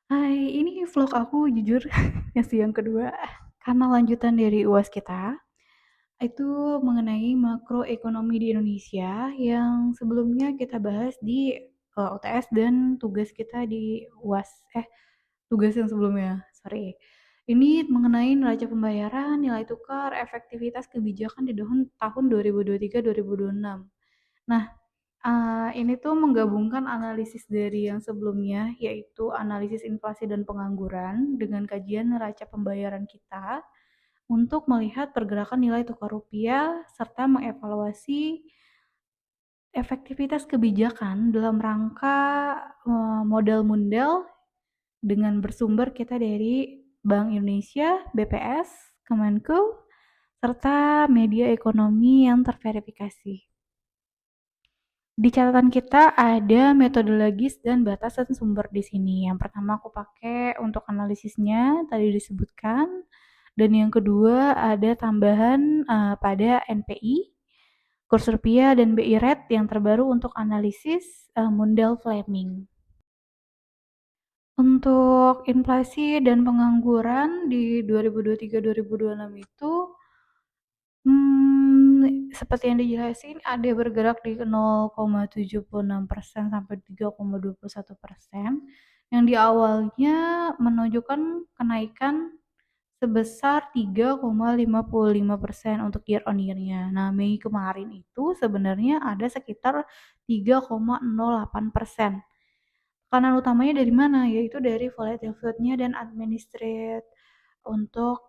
Hai, ini vlog aku jujur ngasih yang kedua karena lanjutan dari UAS kita itu mengenai makroekonomi di Indonesia yang sebelumnya kita bahas di UTS dan tugas kita di UAS tugas yang sebelumnya, sorry. Ini mengenai neraca pembayaran, nilai tukar, efektivitas kebijakan di tahun 2023-2026. Nah, ini tuh menggabungkan analisis dari yang sebelumnya, yaitu analisis inflasi dan pengangguran dengan kajian neraca pembayaran kita untuk melihat pergerakan nilai tukar rupiah serta mengevaluasi efektivitas kebijakan dalam rangka modal-mundel dengan bersumber kita dari Bank Indonesia, BPS, Kemenku, serta media ekonomi yang terverifikasi. Di catatan kita ada metodologis dan batasan sumber di sini. Yang pertama aku pakai untuk analisisnya tadi disebutkan, dan yang kedua ada tambahan pada NPI, kurs rupiah dan BI rate yang terbaru untuk analisis Mundell Fleming. Untuk inflasi dan pengangguran di 2023-2026 itu seperti yang dijelasin ada bergerak di 0,76% sampai 3,21% yang di awalnya menunjukkan kenaikan sebesar 3,55% untuk year on year-nya. Nah, Mei kemarin itu sebenarnya ada sekitar 3,08%. Tekanan utamanya dari mana? Yaitu dari volatility-nya dan administrate untuk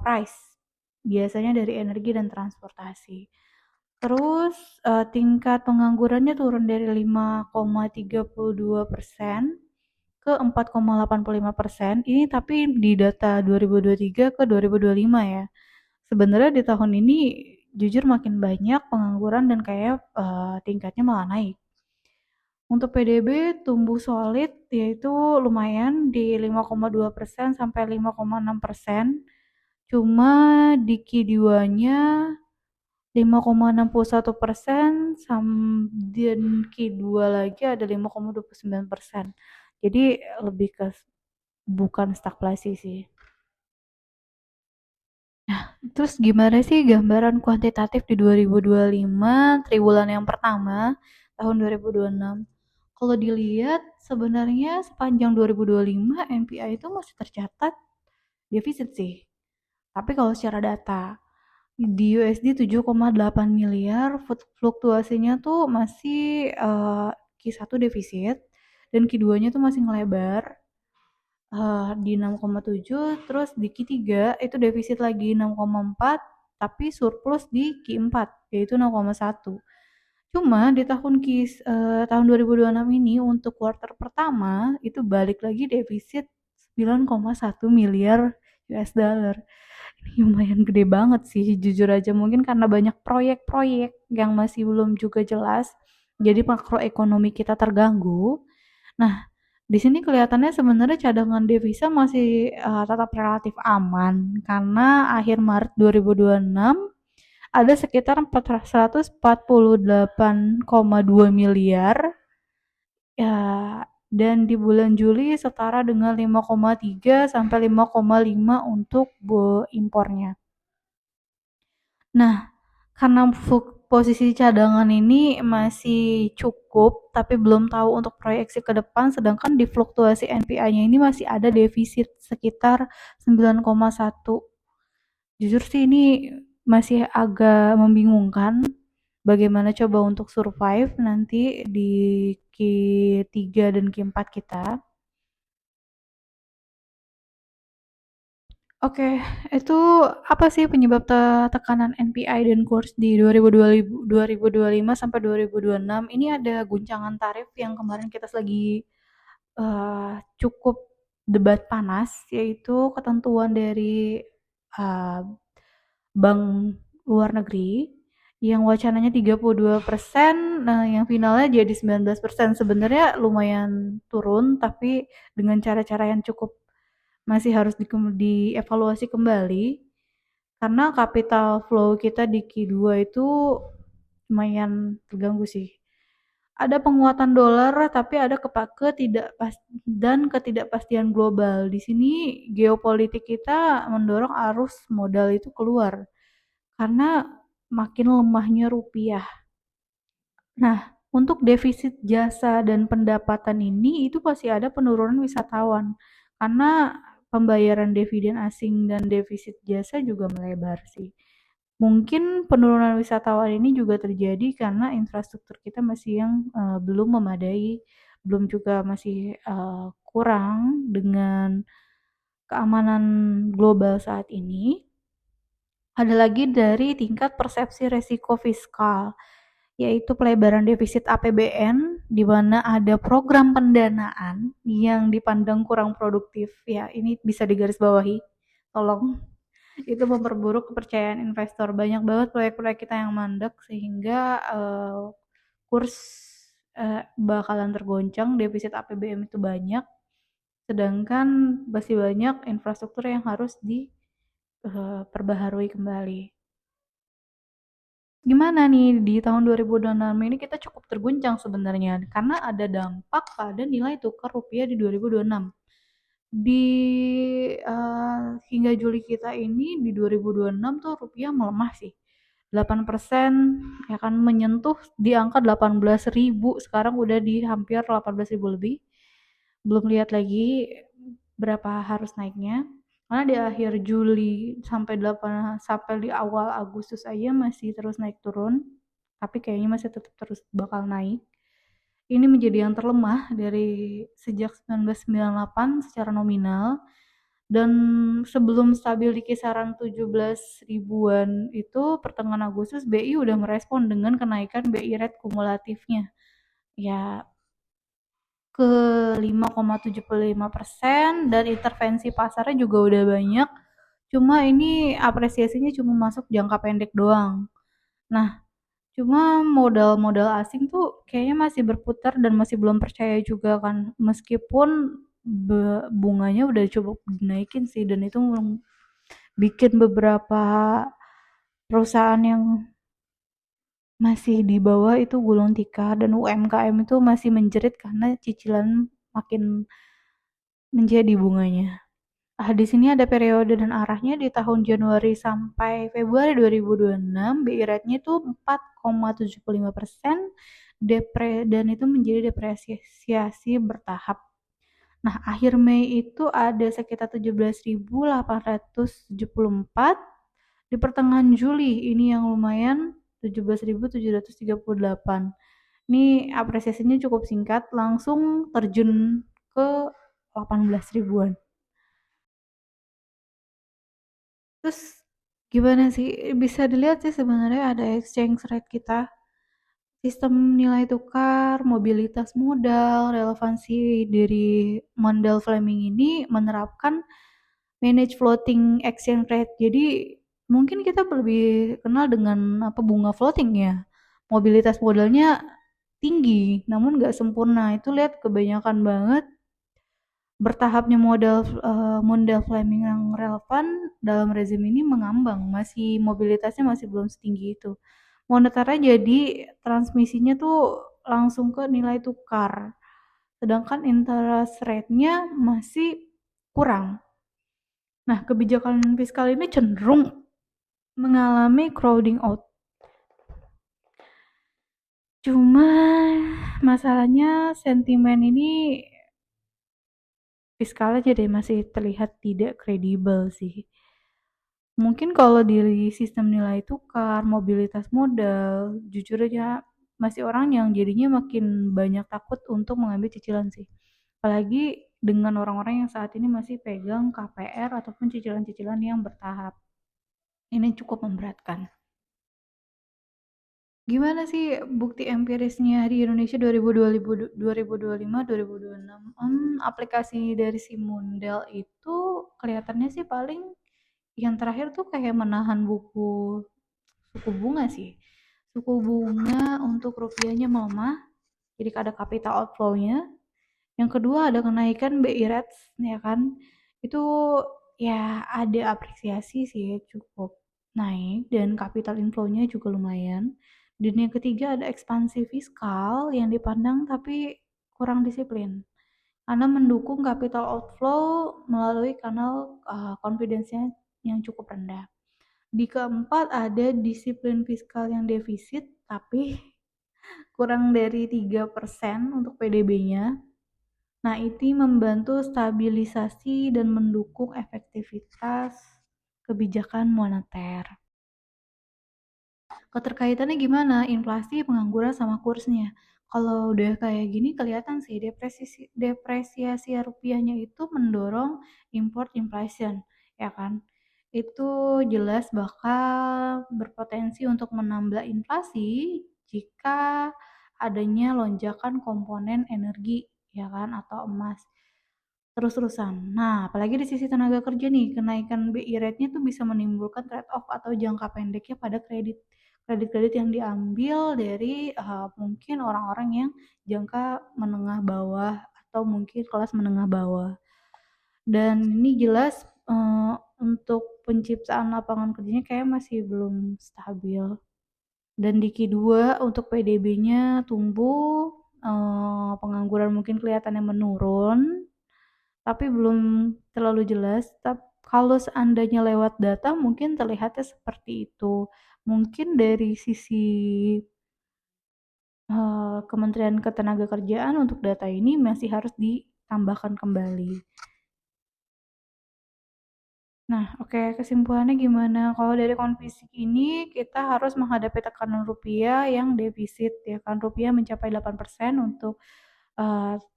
price. Biasanya dari energi dan transportasi. Terus tingkat penganggurannya turun dari 5,32% ke 4,85%. Ini tapi di data 2023 ke 2025 ya. Sebenarnya di tahun ini jujur makin banyak pengangguran dan kayak tingkatnya malah naik. Untuk PDB tumbuh solid yaitu lumayan di 5,2% sampai 5,6%. Cuma di Q2-nya 5,61% dan Q2 lagi ada 5,29%. Jadi lebih ke bukan stagflasi sih. Terus gimana sih gambaran kuantitatif di 2025 triwulan yang pertama tahun 2026? Kalau dilihat sebenarnya sepanjang 2025 NPI itu masih tercatat defisit sih. Tapi kalau secara data di USD 7,8 miliar, fluktuasinya tuh masih Q1 defisit dan Q2-nya tuh masih ngelebar di 6,7, terus di Q3 itu defisit lagi 6,4 tapi surplus di Q4 yaitu 0,1. Cuma di tahun 2026 ini untuk kuartal pertama itu balik lagi defisit 9,1 miliar US dollar. Ini lumayan gede banget sih jujur aja, mungkin karena banyak proyek-proyek yang masih belum juga jelas jadi makroekonomi kita terganggu. Nah, di sini kelihatannya sebenarnya cadangan devisa masih tetap relatif aman karena akhir Maret 2026 ada sekitar 448,2 miliar ya, dan di bulan Juli setara dengan 5,3 sampai 5,5 untuk impornya. Nah, karena posisi cadangan ini masih cukup tapi belum tahu untuk proyeksi ke depan, sedangkan di fluktuasi NPI-nya ini masih ada defisit sekitar 9,1. Jujur sih ini masih agak membingungkan bagaimana coba untuk survive nanti di Q3 dan Q4 kita. Oke, itu apa sih penyebab tekanan NPI dan kurs di 2025 sampai 2026? Ini ada guncangan tarif yang kemarin kita lagi cukup debat panas, yaitu ketentuan dari uh, bank luar negeri yang wacananya 32%, nah yang finalnya jadi 19%. Sebenarnya lumayan turun, tapi dengan cara-cara yang cukup masih harus dievaluasi kembali karena capital flow kita di Q2 itu lumayan terganggu sih. Ada penguatan dolar tapi ada ketidakpastian global. Di sini geopolitik kita mendorong arus modal itu keluar karena makin lemahnya rupiah. Nah, untuk defisit jasa dan pendapatan ini itu pasti ada penurunan wisatawan karena pembayaran dividen asing dan defisit jasa juga melebar sih. Mungkin penurunan wisatawan ini juga terjadi karena infrastruktur kita masih yang belum memadai, belum juga masih kurang dengan keamanan global saat ini. Ada lagi dari tingkat persepsi resiko fiskal, yaitu pelebaran defisit APBN, di mana ada program pendanaan yang dipandang kurang produktif. Ya, ini bisa digarisbawahi. Tolong, itu memperburuk kepercayaan investor. Banyak banget proyek-proyek kita yang mandek sehingga kurs bakalan tergoncang, defisit APBN itu banyak, sedangkan masih banyak infrastruktur yang harus diperbaharui kembali. Gimana nih di tahun 2026 ini kita cukup terguncang sebenarnya karena ada dampak pada nilai tukar rupiah di 2026. Di hingga Juli kita ini di 2026 tuh rupiah melemah sih. 8% ya kan menyentuh di angka 18.000, sekarang udah di hampir 18.000 lebih. Belum lihat lagi berapa harus naiknya. Karena di akhir Juli sampai di awal Agustus aja masih terus naik turun, tapi kayaknya masih tetap terus bakal naik. Ini menjadi yang terlemah dari sejak 1998 secara nominal, dan sebelum stabil di kisaran 17 ribuan itu pertengahan Agustus BI udah merespon dengan kenaikan BI rate kumulatifnya ya ke 5,75% dan intervensi pasarnya juga udah banyak. Cuma ini apresiasinya cuma masuk jangka pendek doang. Nah, cuma modal-modal asing tuh kayaknya masih berputar dan masih belum percaya juga kan. Meskipun bunganya udah coba dinaikin sih, dan itu bikin beberapa perusahaan yang masih di bawah itu gulung tikar, dan UMKM itu masih menjerit karena cicilan makin menjadi bunganya. Di sini ada periode dan arahnya di tahun Januari sampai Februari 2026, BI rate-nya itu 4,75%, dan itu menjadi depresiasi bertahap. Nah, akhir Mei itu ada sekitar 17.874, di pertengahan Juli ini yang lumayan 17.738. Ini apresiasinya cukup singkat, langsung terjun ke 18 ribuan. Terus gimana sih? Bisa dilihat sih sebenarnya ada exchange rate kita, sistem nilai tukar, mobilitas modal, relevansi dari Mundell Fleming ini menerapkan manage floating exchange rate. Jadi mungkin kita lebih kenal dengan apa, bunga floating ya. Mobilitas modalnya tinggi, namun nggak sempurna. Itu lihat kebanyakan banget bertahapnya model Fleming yang relevan dalam rezim ini mengambang, masih mobilitasnya masih belum setinggi itu. Moneternya jadi transmisinya tuh langsung ke nilai tukar, sedangkan interest rate-nya masih kurang. Nah, kebijakan fiskal ini cenderung mengalami crowding out. Cuma masalahnya sentimen ini fiskalnya jadi masih terlihat tidak kredibel sih. Mungkin kalau di sistem nilai tukar, mobilitas modal, jujur aja masih orang yang jadinya makin banyak takut untuk mengambil cicilan sih. Apalagi dengan orang-orang yang saat ini masih pegang KPR ataupun cicilan-cicilan yang bertahap. Ini cukup memberatkan. Gimana sih bukti empirisnya di Indonesia 2025 2026? Aplikasi dari si Mundell itu kelihatannya sih paling yang terakhir tuh kayak menahan suku bunga sih. Suku bunga untuk rupiahnya melemah, jadi ada capital outflow-nya. Yang kedua ada kenaikan BI rates ya kan. Itu ya ada apresiasi sih, cukup naik, dan capital inflow-nya juga lumayan. Dan yang ketiga ada ekspansi fiskal yang dipandang tapi kurang disiplin karena mendukung capital outflow melalui kanal confidence-nya yang cukup rendah. Di keempat ada disiplin fiskal yang defisit tapi kurang dari 3% untuk PDB-nya. Nah, itu membantu stabilisasi dan mendukung efektivitas kebijakan moneter. Keterkaitannya gimana? Inflasi, pengangguran, sama kursnya. Kalau udah kayak gini kelihatan sih depresiasi rupiahnya itu mendorong import inflation, ya kan? Itu jelas bakal berpotensi untuk menambah inflasi jika adanya lonjakan komponen energi, ya kan, atau emas terus-terusan. Nah, apalagi di sisi tenaga kerja nih, kenaikan BI rate-nya tuh bisa menimbulkan trade off atau jangka pendeknya pada kredit yang diambil dari mungkin orang-orang yang jangka menengah bawah atau mungkin kelas menengah bawah. Dan ini jelas untuk penciptaan lapangan kerjanya kayak masih belum stabil. Dan di Q2 untuk PDB-nya tumbuh, pengangguran mungkin kelihatannya menurun, tapi belum terlalu jelas. Kalau seandainya lewat data mungkin terlihatnya seperti itu. Mungkin dari sisi Kementerian Ketenagakerjaan untuk data ini masih harus ditambahkan kembali. Nah, oke, kesimpulannya gimana? Kalau dari kondisi ini kita harus menghadapi tekanan rupiah yang defisit, ya kan? Rupiah mencapai 8% untuk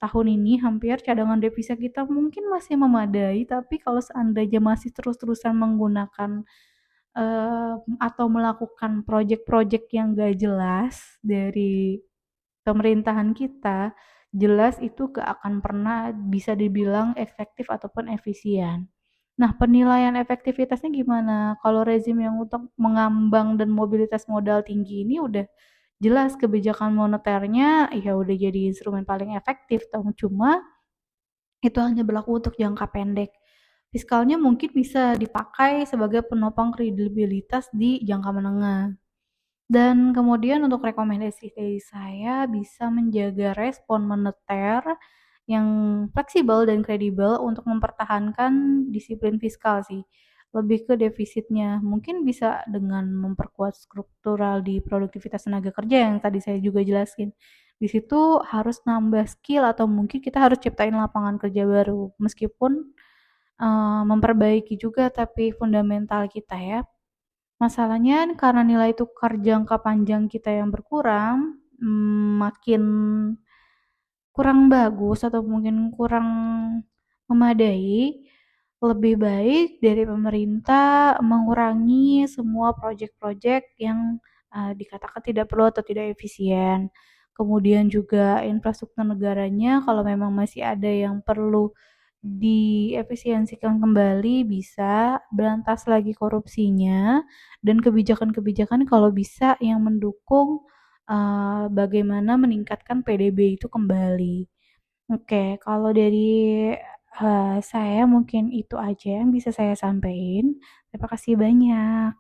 tahun ini, hampir cadangan devisa kita mungkin masih memadai, tapi kalau seandainya masih terus-terusan menggunakan atau melakukan proyek-proyek yang gak jelas dari pemerintahan kita, jelas itu gak akan pernah bisa dibilang efektif ataupun efisien. Nah, penilaian efektivitasnya gimana? Kalau rezim yang untuk mengambang dan mobilitas modal tinggi ini udah jelas kebijakan moneternya ya udah jadi instrumen paling efektif, cuma itu hanya berlaku untuk jangka pendek. Fiskalnya mungkin bisa dipakai sebagai penopang kredibilitas di jangka menengah. Dan kemudian untuk rekomendasi dari saya bisa menjaga respon moneter yang fleksibel dan kredibel untuk mempertahankan disiplin fiskal sih. Lebih ke defisitnya. Mungkin bisa dengan memperkuat struktural di produktivitas tenaga kerja yang tadi saya juga jelasin. Di situ harus nambah skill atau mungkin kita harus ciptain lapangan kerja baru. Meskipun memperbaiki juga tapi fundamental kita ya. Masalahnya karena nilai tukar jangka panjang kita yang berkurang, makin kurang bagus atau mungkin kurang memadai, lebih baik dari pemerintah mengurangi semua proyek-proyek yang dikatakan tidak perlu atau tidak efisien. Kemudian juga infrastruktur negaranya kalau memang masih ada yang perlu diefisiensikan kembali bisa berantas lagi korupsinya dan kebijakan-kebijakan kalau bisa yang mendukung bagaimana meningkatkan PDB itu kembali. Oke, kalau dari saya mungkin itu aja yang bisa saya sampaikan. Terima kasih banyak.